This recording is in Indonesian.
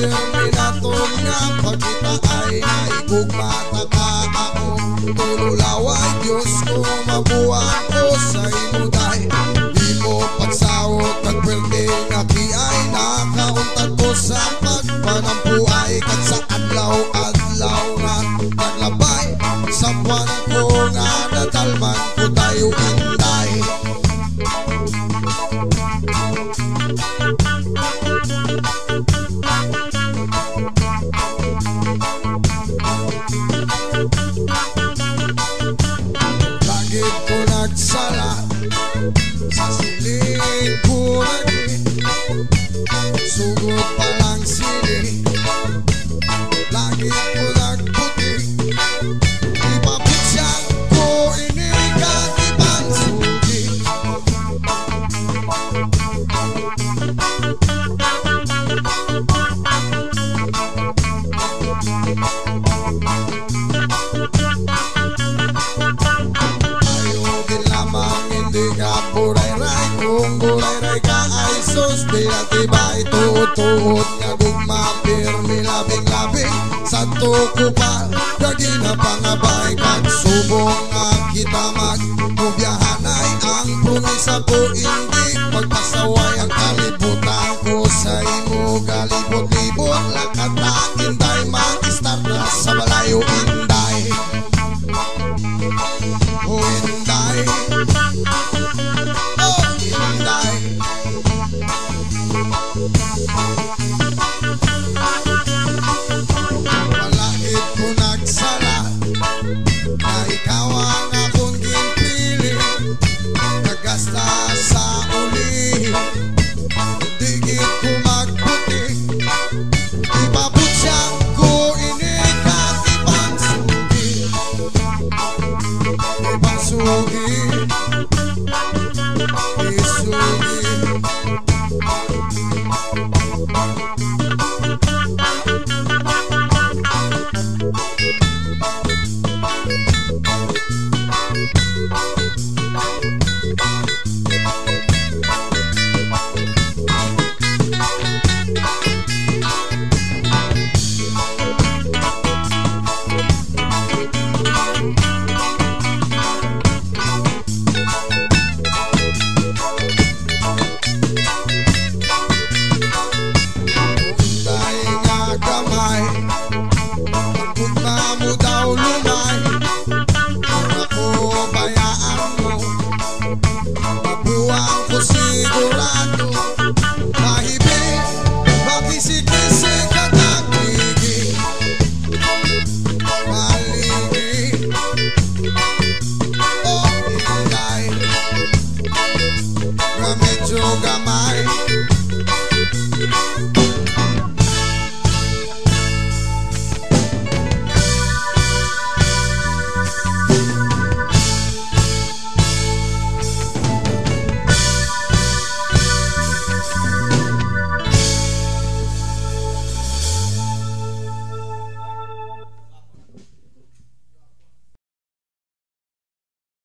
pirmi na to nga pagkita ay naigugmata ka ako. Tululaway Diyos ko, mabuang ko sa imuday. Di mo pagsawot nagpirmi nga ki ay nakauntad ko sa pagpanampuay. Kat sa adlaw-adlaw nga naglabay sa buwan ko nga nadalman ko tayo inday. Lagi ko nagsala sa siling ko lagi, sugod pa lang sili. Lagi ko nagputi, ipapitsyan ko inikat ibang sugi. Ayogin lamang hindi ka buray-ray, kung buray-ray ka ay sus. Di natibay tuot-tuot nga gugma, pirmi labing-labing sa tukupal. Lagi na pangabay kag subong nga kita magbubiyahan ay ang promesa ko hindi pagpasaway. Ang kalibutan ko sa imo galibot-libot, lakata inday mag-start na sa malayo inday. Oh inday, oh inday. Malait ko nagsala na ikaw ang akong ginpili. Nagasta sa uli, digit ko magputi. Ipaputsyan ko inikat ibang sugi, ibang sugi.